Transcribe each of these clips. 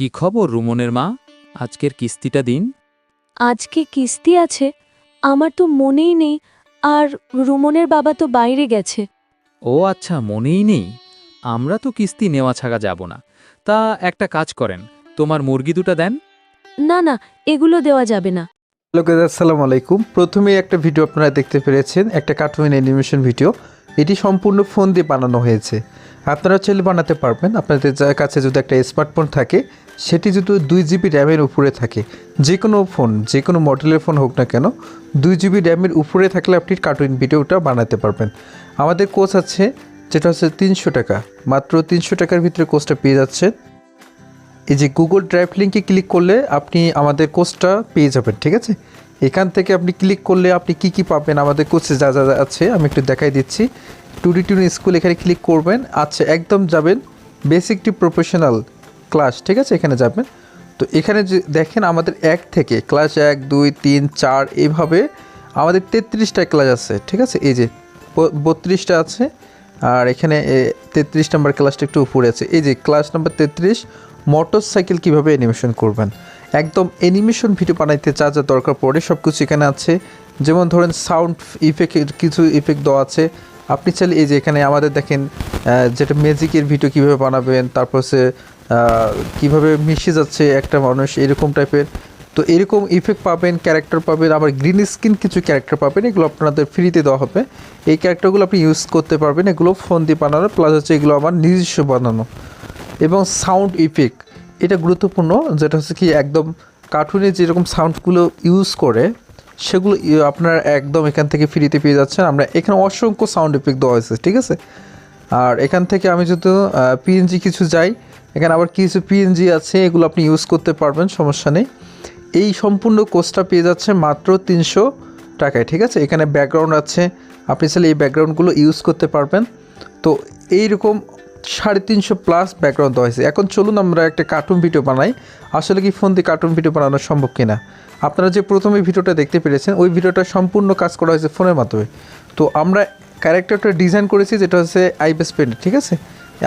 কি খবর রুমনের মা? আজকের কিস্তিটা দিন। আজকে কিস্তি আছে, আমার তো মনেই নেই। আর রুমনের বাবা তো বাইরে গেছে। ও আচ্ছা, মনেই নেই। আমরা তো কিস্তি নেওয়া ছাড়া যাব না। তা একটা কাজ করেন, তোমার মুরগি দুটো দেন। না না, এগুলো দেওয়া যাবে না। হ্যালো গাইস, আসসালামু আলাইকুম। প্রথমেই একটা ভিডিও আপনারা দেখতে পেরেছেন, একটা কার্টুন অ্যানিমেশন ভিডিও। এটি সম্পূর্ণ ফোন দিয়ে বানানো হয়েছে। আপনারা চাইলে বানাতে পারবেন। আপনাদের কাছে যদি একটা স্মার্টফোন থাকে, সেটি যদি 2 GB র্যামের উপরে থাকে, যে কোনো ফোন, যে কোনো মডেলের ফোন হোক না কেন, 2 GB র্যামের উপরে থাকলে আপনি কার্টুন ভিডিওটা বানাতে পারবেন। আমাদের কোর্স আছে, যেটা হচ্ছে 300 টাকা। মাত্র 300 টাকার ভিতরে কোর্সটা পেয়ে যাচ্ছেন। এই যে গুগল ড্রাইভ লিঙ্কে ক্লিক করলে আপনি আমাদের কোর্সটা পেয়ে যাবেন, ঠিক আছে? এখান থেকে আপনি ক্লিক করলে আপনি কি কি পাবেন, আমাদের কোর্সে যা যা আছে আমি একটু দেখাই দিচ্ছি। টুডি স্কুল এখানে ক্লিক করবেন। আচ্ছা, একদম যাবেন বেসিক টু প্রফেশনাল ক্লাস, ঠিক আছে? এখানে যাবেন। তো এখানে যে দেখেন আমাদের 1 থেকে ক্লাস 1, 2, 3, 4 এইভাবে আমাদের 33টা ক্লাস আছে, ঠিক আছে? এই যে 32টা আছে, আর এখানে 33 নাম্বার ক্লাসটা একটু উপরে আছে। এই যে ক্লাস নাম্বার 33, মোটরসাইকেল কীভাবে অ্যানিমেশন করবেন। একদম অ্যানিমেশন ভিডিও বানাইতে যা যা দরকার পড়ে সব কিছু এখানে আছে। যেমন ধরেন সাউন্ড ইফেক্ট, কিছু ইফেক্ট দেওয়া আছে। আপনি চাইলে এই যে এখানে আমাদের দেখেন যেটা ম্যাজিকের ভিডিও কীভাবে বানাবেন, তারপর সে কীভাবে মিশে যাচ্ছে একটা মানুষ, এরকম টাইপের। তো এরকম ইফেক্ট পাবেন, ক্যারেক্টার পাবেন, আবার গ্রিন স্ক্রিন কিছু ক্যারেক্টার পাবেন। এগুলো আপনাদের ফ্রিতে দেওয়া হবে। এই ক্যারেক্টারগুলো আপনি ইউজ করতে পারবেন। এগুলো ফোন দিয়ে বানানো, প্লাস হচ্ছে এগুলো আমার নিজস্ব বানানো। এবং সাউন্ড ইফেক্ট, এটা গুরুত্বপূর্ণ, যেটা হচ্ছে কি একদম কার্টুনে যেরকম সাউন্ডগুলো ইউজ করে সেগুলো আপনারা একদম এখান থেকে ফ্রিতে পেয়ে যাচ্ছেন। আমরা এখানে অসংখ্য সাউন্ড ইফেক্ট দেওয়া হয়েছে, ঠিক আছে? আর এখান থেকে আমি যদি পিএনজি কিছু যাই, এখানে আবার কিছু পিএনজি আছে, এগুলো আপনি ইউজ করতে পারবেন, সমস্যা নেই। এই সম্পূর্ণ কোর্সটা পেয়ে যাচ্ছে মাত্র 300 টাকায়, ঠিক আছে? এখানে ব্যাকগ্রাউন্ড আছে, আপনি চাইলে এই ব্যাকগ্রাউন্ডগুলো ইউজ করতে পারবেন। তো এইরকম 350+ ব্যাকগ্রাউন্ড দেওয়া হয়েছে। এখন চলুন আমরা একটা কার্টুন ভিডিও বানাই। আসলে কি ফোন দিয়ে কার্টুন ভিডিও বানানো সম্ভব কিনা? আপনারা যে প্রথমে ভিডিওটা দেখতে পেরেছেন, ওই ভিডিওটা সম্পূর্ণ কাজ করা হয়েছে ফোনের মাধ্যমে। তো আমরা ক্যারেক্টারটা ডিজাইন করেছি, যেটা হচ্ছে আইবেস পেন্ট, ঠিক আছে?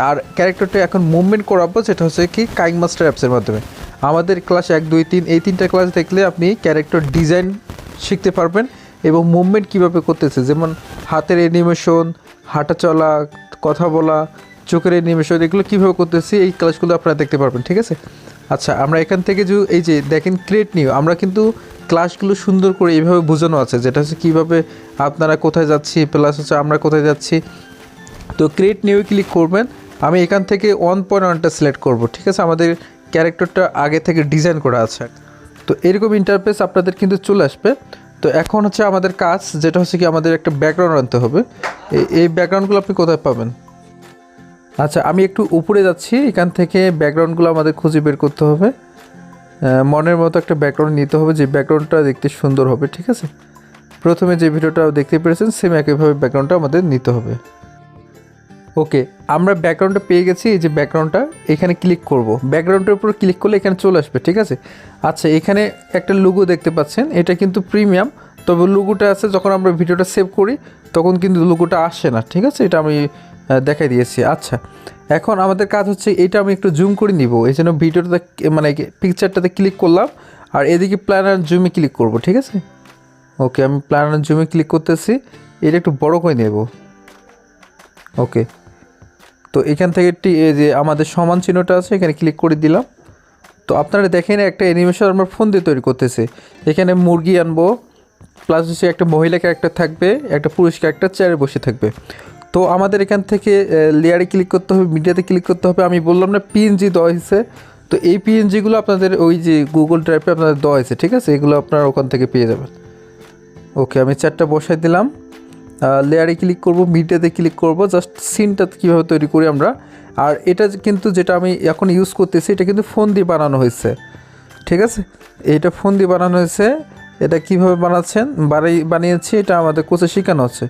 আর ক্যারেক্টারটা এখন মুভমেন্ট করাবো, যেটা হচ্ছে কি কাইং মাস্টার অ্যাপসের মাধ্যমে। আমাদের ক্লাস 1, 2, 3 এই 3টা ক্লাস দেখলে আপনি ক্যারেক্টার ডিজাইন শিখতে পারবেন এবং মুভমেন্ট কীভাবে করতেছে, যেমন হাতের অ্যানিমেশন, হাঁটা চলা, কথা বলা, চোখের অ্যানিমেশন, এগুলো কীভাবে করতেছি এই ক্লাসগুলো আপনারা দেখতে পারবেন, ঠিক আছে? আচ্ছা, আমরা এখান থেকে যে এই যে দেখেন ক্রিয়েট নিউ, আমরা কিন্তু ক্লাসগুলো সুন্দর করে এইভাবে বোঝানো আছে, যেটা হচ্ছে কীভাবে আপনারা কোথায় যাচ্ছি, প্লাস হচ্ছে আমরা কোথায় যাচ্ছি। তো ক্রিয়েট নিউ ক্লিক করবেন। আমি এখান থেকে 1.1টা সিলেক্ট করব, ঠিক আছে? আমাদের ক্যারেক্টারটা আগে থেকে ডিজাইন করা আছে। তো এরকম ইন্টারফেস আপনাদের কিন্তু চলে আসবে। তো এখন হচ্ছে আমাদের কাজ, যেটা হচ্ছে কি আমাদের একটা ব্যাকগ্রাউন্ড আনতে হবে। এই ব্যাকগ্রাউন্ডগুলো আপনি কোথায় পাবেন? আচ্ছা, আমি একটু উপরে যাচ্ছি, এখান থেকে ব্যাকগ্রাউন্ডগুলো আমাদের খুঁজে বের করতে হবে। মনের মতো একটা ব্যাকগ্রাউন্ড নিতে হবে, যে ব্যাকগ্রাউন্ডটা দেখতে সুন্দর হবে, ঠিক আছে? প্রথমে যে ভিডিওটা দেখতে পেরেছেন সেম একইভাবে ব্যাকগ্রাউন্ডটা আমাদের নিতে হবে। ওকে, আমরা ব্যাকগ্রাউন্ডটা পেয়ে গেছি। এই যে ব্যাকগ্রাউন্ডটা, এখানে ক্লিক করব। ব্যাকগ্রাউন্ডের উপর ক্লিক করলে এখানে চলে আসবে, ঠিক আছে? আচ্ছা, এখানে একটা লোগো দেখতে পাচ্ছেন, এটা কিন্তু প্রিমিয়াম। তবে লোগোটা আছে, যখন আমরা ভিডিওটা সেভ করি তখন কিন্তু লোগোটা আসে না, ঠিক আছে? এটা আমি দেখাই দিয়েছি। আচ্ছা, এখন আমাদের কাজ হচ্ছে এটা আমি একটু জুম করে নিব। এই জন্য ভিডিওটাতে মানে পিকচারটাতে ক্লিক করলাম, আর এদিকে প্ল্যানার জুমে ক্লিক করব, ঠিক আছে? ওকে, আমি প্ল্যানার জুমে ক্লিক করতেছি। এটা একটু বড় করে নেব। ওকে, তো এখান থেকে এই যে আমাদের সমান চিহ্নটা আছে, এখানে ক্লিক করে দিলাম। তো আপনারা দেখেন একটা অ্যানিমেশন আমরা ফোন দিয়ে তৈরি করতেছি। এখানে মুরগি আনবো, প্লাস হচ্ছে একটা মহিলা ক্যারেক্টার থাকবে, একটা পুরুষ ক্যারেক্টার চেয়ারে বসে থাকবে। তো আমাদের এখান থেকে লেয়ারে ক্লিক করতে হবে, মিডিয়াতে ক্লিক করতে হবে। আমি বললাম না পিএনজি দেওয়া হয়েছে, তো এই পিএনজিগুলো আপনাদের ওই যে গুগল ড্রাইভে আপনাদের দেওয়া হয়েছে, ঠিক আছে? এগুলো আপনারা ওখান থেকে পেয়ে যাবেন। ওকে, আমি চারটা বসাই দিলাম। লেয়ারে ক্লিক করব, মিডিয়াতে ক্লিক করব, জাস্ট সিনটা কীভাবে তৈরি করি আমরা। আর এটা কিন্তু যেটা আমি এখন ইউজ করতেছি, এটা কিন্তু ফোন দিয়ে বানানো হয়েছে, ঠিক আছে? এটা ফোন দিয়ে বানানো হয়েছে। এটা কীভাবে বানিয়েছি এটা আমাদের কোচে শেখানো হচ্ছে।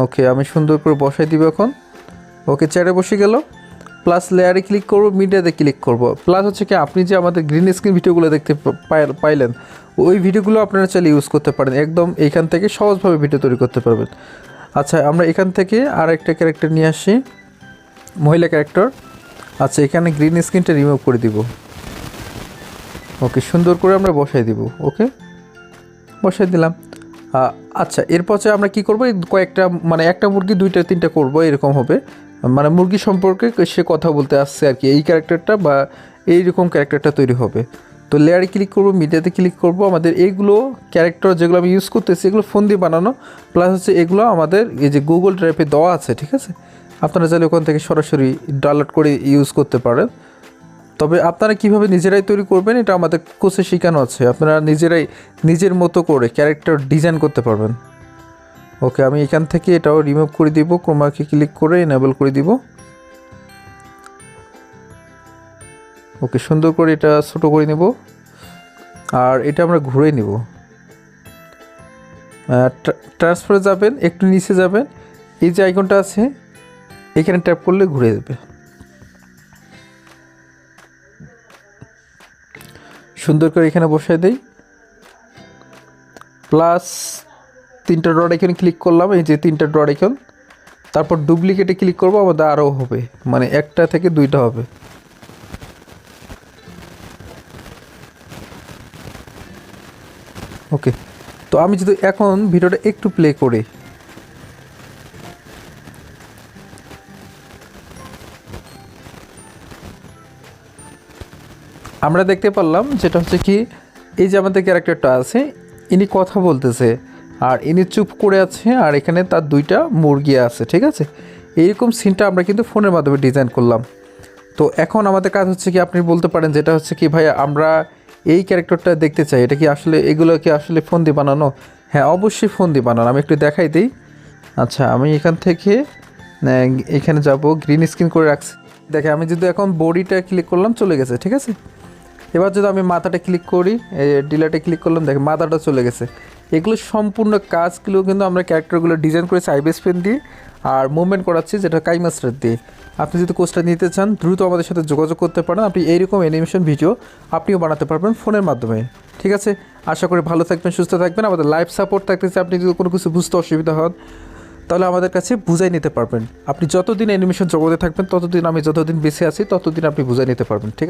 ওকে, আমি সুন্দর করে বসাই দিব এখন। ওকে, চেয়ারে বসে গেল। প্লাস লেয়ারে ক্লিক করব, মিডিয়াতে ক্লিক করব। প্লাস হচ্ছে কি আপনি যে আমাদের গ্রিন স্ক্রিন ভিডিওগুলো দেখতে পাইলেন, ওই ভিডিওগুলো আপনারা চাইলে ইউজ করতে পারেন। একদম এইখান থেকে সহজভাবে ভিডিও তৈরি করতে পারবেন। আচ্ছা, আমরা এখান থেকে আর একটা ক্যারেক্টার নিয়ে আসি, মহিলা ক্যারেক্টার। আচ্ছা, এখানে গ্রিন স্ক্রিনটা রিমুভ করে দিব। ওকে, সুন্দর করে আমরা বসাই দিব। ওকে, বসাই দিলাম। আচ্ছা, এরপর হচ্ছে আমরা কী করবো, কয়েকটা মানে একটা মুরগি 2টা 3টা করবো, এরকম হবে। মানে মুরগি সম্পর্কে সে কথা বলতে আসছে আর কি, এই ক্যারেক্টারটা বা এইরকম ক্যারেক্টারটা তৈরি হবে। তো লেয়ারে ক্লিক করবো, মিডিয়াতে ক্লিক করবো। আমাদের এইগুলো ক্যারেক্টার যেগুলো আমি ইউজ করতেছি এগুলো ফোন দিয়ে বানানো, প্লাস হচ্ছে এগুলো আমাদের এই যে গুগল ড্রাইভে দেওয়া আছে, ঠিক আছে। আপনারা চাইলে ওখান থেকে সরাসরি ডাউনলোড করে ইউজ করতে পারেন। তবে আপনারা কিভাবে নিজেরাই তৈরি করবেন এটা আমাদের কোর্সে শেখানো আছে। আপনারা নিজেরাই নিজের মতো করে ক্যারেক্টার ডিজাইন করতে পারবেন। ওকে, আমি এখান থেকে এটাও রিমুভ করে দিব, ক্রোমাকে ক্লিক করে এনেবল করে দিব। ওকে, সুন্দর করে এটা ছোটো করে নেব, আর এটা আমরা ঘুরে নেব। ট্রান্সফারে যাবেন, একটু নিচে যাবেন, এই যে আইকনটা আছে এখানে ট্যাপ করলে ঘুরে যাবে। সুন্দর করে এখানে বসাই দেই, প্লাস 3টা ডট আইকনে ক্লিক করলাম, এই যে 3টা ডট আইকন। তারপর ডুপ্লিকেটে ক্লিক করবো, আমাদের আরও হবে, মানে একটা থেকে 2টা হবে। ওকে, তো আমি যদি এখন ভিডিওটা একটু প্লে করি, আমরা দেখতে পারলাম যেটা হচ্ছে কি, এই যে আমাদের ক্যারেক্টারটা আছে ইনি কথা বলতেছে আর ইনি চুপ করে আছে, আর এখানে তার 2টা মুরগি আছে, ঠিক আছে। এইরকম সিনটা আমরা কিন্তু ফোনের মাধ্যমে ডিজাইন করলাম। তো এখন আমাদের কাজ হচ্ছে কি, আপনি বলতে পারেন যেটা হচ্ছে কি, ভাই আমরা এই ক্যারেক্টারটা দেখতে চাই, এটা কি আসলে এগুলো কি আসলে ফোন দিয়ে বানানো? হ্যাঁ, অবশ্যই ফোন দিয়ে বানানো। আমি একটু দেখাই দিই। আচ্ছা, আমি এখান থেকে এখানে যাব, গ্রিন স্ক্রিন করে রাখছি। দেখে আমি যদি এখন বডিটা ক্লিক করলাম, চলে গেছে, ঠিক আছে। এবার যদি আমি মাথাটা ক্লিক করি, ডিলাটে ক্লিক করলাম, দেখে মাথাটা চলে গেছে। এগুলো সম্পূর্ণ কাজগুলো কিন্তু আমরা ক্যারেক্টারগুলো ডিজাইন করেছি আইবিএস পেন দিয়ে, আর মুভমেন্ট করাচ্ছি যেটা কাইমাস্টার দিয়ে। আপনি যদি কোর্সটা নিতে চান দ্রুত আমাদের সাথে যোগাযোগ করতে পারেন। আপনি এইরকম অ্যানিমেশন ভিডিও আপনিও বানাতে পারবেন ফোনের মাধ্যমে, ঠিক আছে। আশা করি ভালো থাকবেন, সুস্থ থাকবেন। আমাদের লাইভ সাপোর্ট থাকতেছে, আপনি যদি কোনো কিছু বুঝতে অসুবিধা হন তাহলে আমাদের কাছে বুঝাই নিতে পারবেন। আপনি যতদিন অ্যানিমেশন জগতে থাকবেন ততদিন, আমি যতদিন বেঁচে আছি ততদিন আপনি বুঝাই নিতে পারবেন, ঠিক আছে।